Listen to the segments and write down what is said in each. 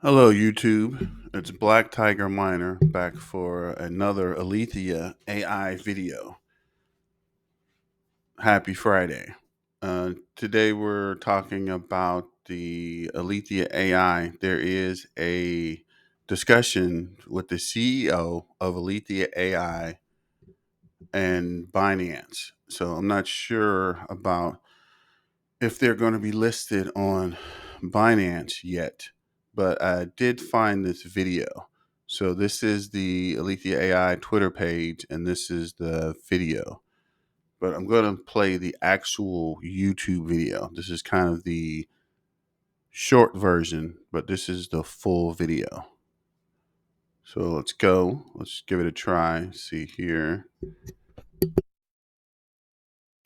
Hello, YouTube. It's Black Tiger Miner back for another Alethea AI video. Happy Friday. Today we're talking about the Alethea AI. There is a discussion with the CEO of Alethea AI and Binance. So I'm not sure about if they're going to be listed on Binance yet, but I did find this video. So this is the Alethea AI Twitter page, and this is the video. But I'm going to play the actual YouTube video. This is kind of the short version, but this is the full video. So let's go. Let's give it a try. See here.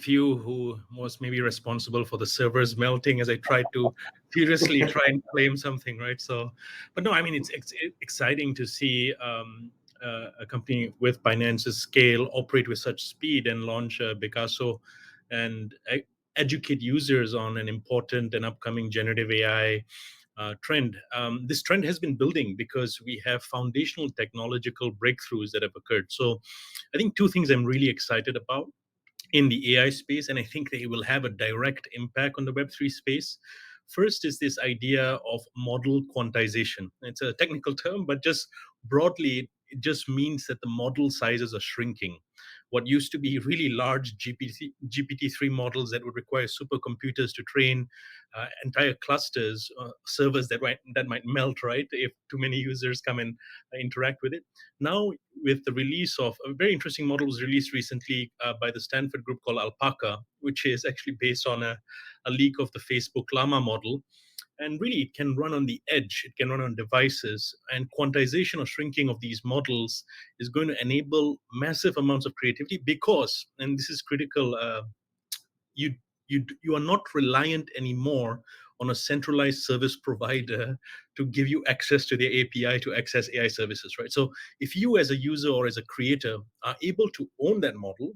Few who was maybe responsible for the servers melting as I tried to furiously try and claim something, right? So, but no, I mean, it's exciting to see a company with Binance's scale operate with such speed and launch Picasso and educate users on an important and upcoming generative AI trend. This trend has been building because we have foundational technological breakthroughs that have occurred. So, I think two things I'm really excited about in the AI space, and I think they will have a direct impact on the Web3 space. First is this idea of model quantization. It's a technical term, but just broadly, it just means that the model sizes are shrinking. What used to be really large GPT-3 models that would require supercomputers to train entire clusters, servers that might melt, right, if too many users come and interact with it. Now, with the release of a very interesting model was released recently by the Stanford group called Alpaca, which is actually based on a leak of the Facebook Llama model. And really, it can run on the edge, it can run on devices, and quantization or shrinking of these models is going to enable massive amounts of creativity because, and this is critical, you you are not reliant anymore on a centralized service provider to give you access to the API to access AI services, right? So if you as a user or as a creator are able to own that model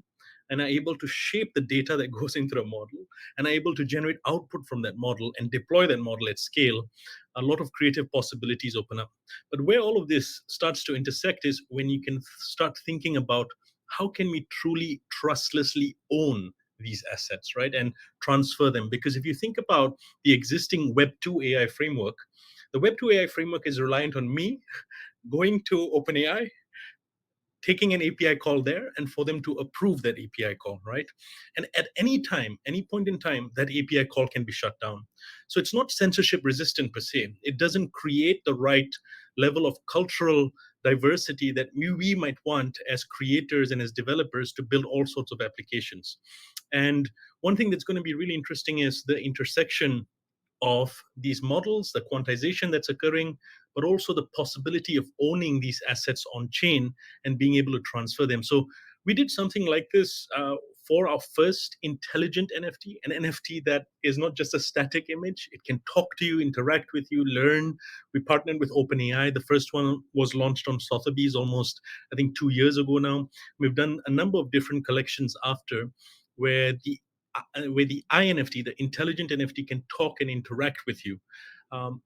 and are able to shape the data that goes into the model and are able to generate output from that model and deploy that model at scale, a lot of creative possibilities open up. But where all of this starts to intersect is when you can start thinking about how can we truly trustlessly own these assets, right? And transfer them. Because if you think about the existing Web2 AI framework, the Web2 AI framework is reliant on me going to OpenAI, taking an API call there, and for them to approve that API call, right? And at any time, any point in time, that API call can be shut down. So it's not censorship resistant per se. It doesn't create the right level of cultural diversity that we might want as creators and as developers to build all sorts of applications. And one thing that's going to be really interesting is the intersection of these models, the quantization that's occurring, but also the possibility of owning these assets on chain and being able to transfer them. So we did something like this for our first intelligent NFT, an NFT that is not just a static image. It can talk to you, interact with you, learn. We partnered with OpenAI. The first one was launched on Sotheby's almost, I think, 2 years ago now. We've done a number of different collections after where the INFT, the intelligent NFT, can talk and interact with you.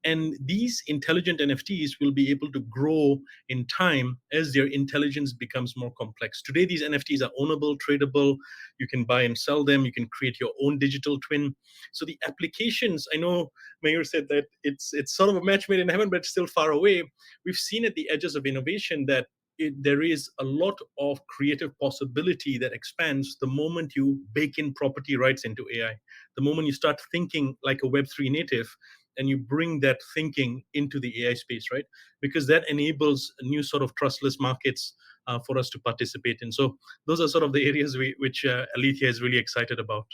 And these intelligent NFTs will be able to grow in time as their intelligence becomes more complex. Today, these NFTs are ownable, tradable. You can buy and sell them. You can create your own digital twin. So the applications, I know Mayor said that it's sort of a match made in heaven, but it's still far away. We've seen at the edges of innovation that there is a lot of creative possibility that expands the moment you bake in property rights into AI. The moment you start thinking like a Web3 native and you bring that thinking into the AI space, right? Because that enables a new sort of trustless markets for us to participate in. So those are sort of the areas which Alethea is really excited about.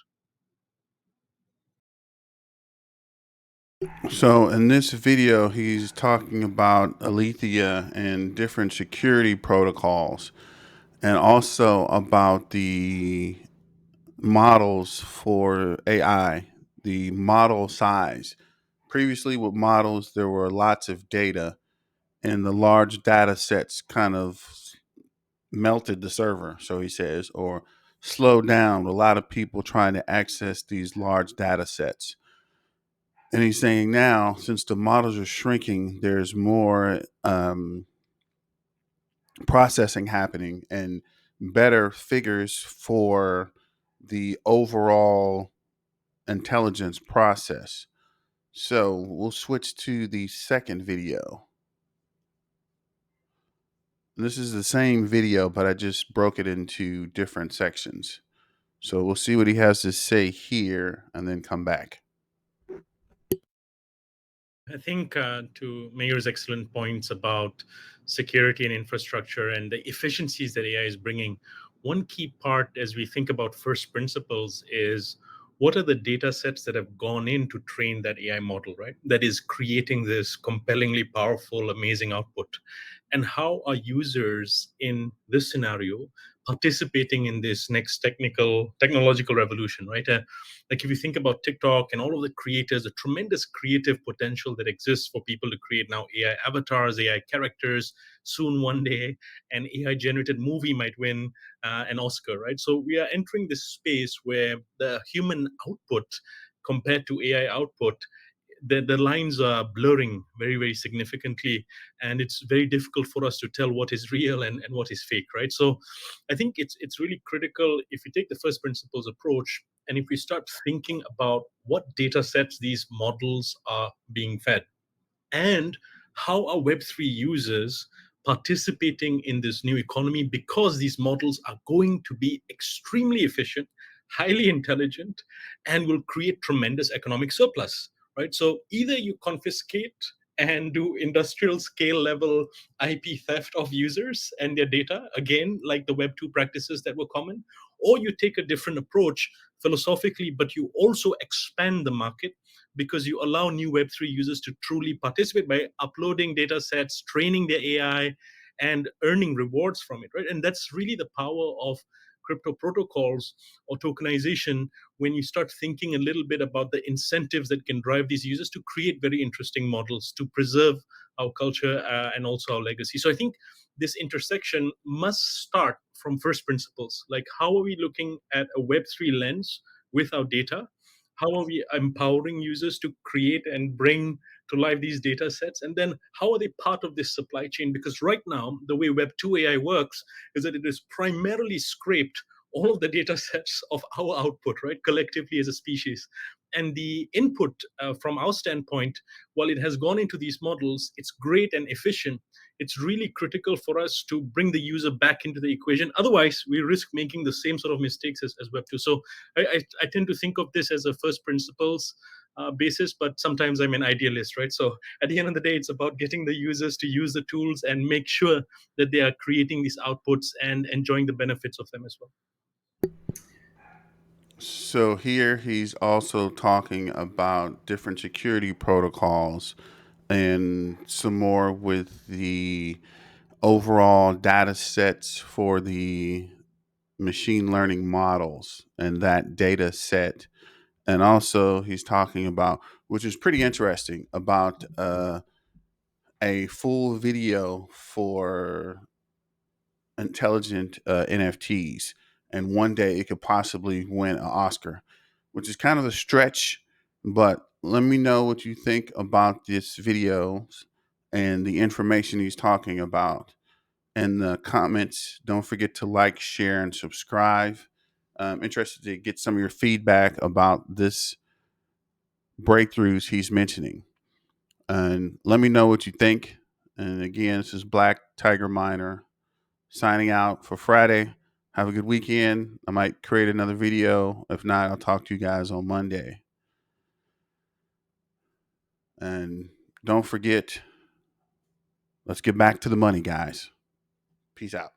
So in this video, he's talking about Alethea and different security protocols, and also about the models for AI, the model size. Previously, with models, there were lots of data, and the large data sets kind of melted the server, so he says, or slowed down a lot of people trying to access these large data sets. And he's saying now, since the models are shrinking, there's more processing happening and better figures for the overall intelligence process. So we'll switch to the second video. This is the same video, but I just broke it into different sections. So we'll see what he has to say here and then come back. I think to Mayor's excellent points about security and infrastructure and the efficiencies that AI is bringing, one key part as we think about first principles is what are the data sets that have gone in to train that AI model, right? That is creating this compellingly powerful, amazing output. And how are users in this scenario participating in this next technological revolution, right? Like if you think about TikTok and all of the creators, the tremendous creative potential that exists for people to create now AI avatars, AI characters, soon one day an AI generated movie might win an Oscar, right? So we are entering this space where the human output compared to AI output, the lines are blurring very, very significantly. And it's very difficult for us to tell what is real and what is fake, right? So I think it's really critical if we take the first principles approach and if we start thinking about what data sets these models are being fed and how are Web3 users participating in this new economy because these models are going to be extremely efficient, highly intelligent, and will create tremendous economic surplus, right? So either you confiscate and do industrial scale level IP theft of users and their data, again, like the Web2 practices that were common, or you take a different approach philosophically, but you also expand the market because you allow new Web3 users to truly participate by uploading data sets, training their AI, and earning rewards from it, right? And that's really the power of crypto protocols or tokenization when you start thinking a little bit about the incentives that can drive these users to create very interesting models to preserve our culture and also our legacy. So I think this intersection must start from first principles. Like, how are we looking at a Web3 lens with our data? How are we empowering users to create and bring to life these data sets? And then how are they part of this supply chain? Because right now, the way Web2 AI works is that it is primarily scraped all of the data sets of our output, right, collectively as a species. And the input from our standpoint, while it has gone into these models, it's great and efficient. It's really critical for us to bring the user back into the equation. Otherwise, we risk making the same sort of mistakes as Web2. So I tend to think of this as a first principles basis, but sometimes I'm an idealist, right? So at the end of the day, it's about getting the users to use the tools and make sure that they are creating these outputs and enjoying the benefits of them as well. So here he's also talking about different security protocols and some more with the overall data sets for the machine learning models and that data set. And also he's talking about, which is pretty interesting, about a full video for intelligent NFTs, and one day it could possibly win an Oscar, which is kind of a stretch. But let me know what you think about this video and the information he's talking about in the comments. Don't forget to like, share, and subscribe. I'm interested to get some of your feedback about this breakthroughs he's mentioning. And let me know what you think. And again, this is Black Tiger Miner signing out for Friday. Have a good weekend. I might create another video. If not, I'll talk to you guys on Monday. And don't forget, let's get back to the money, guys. Peace out.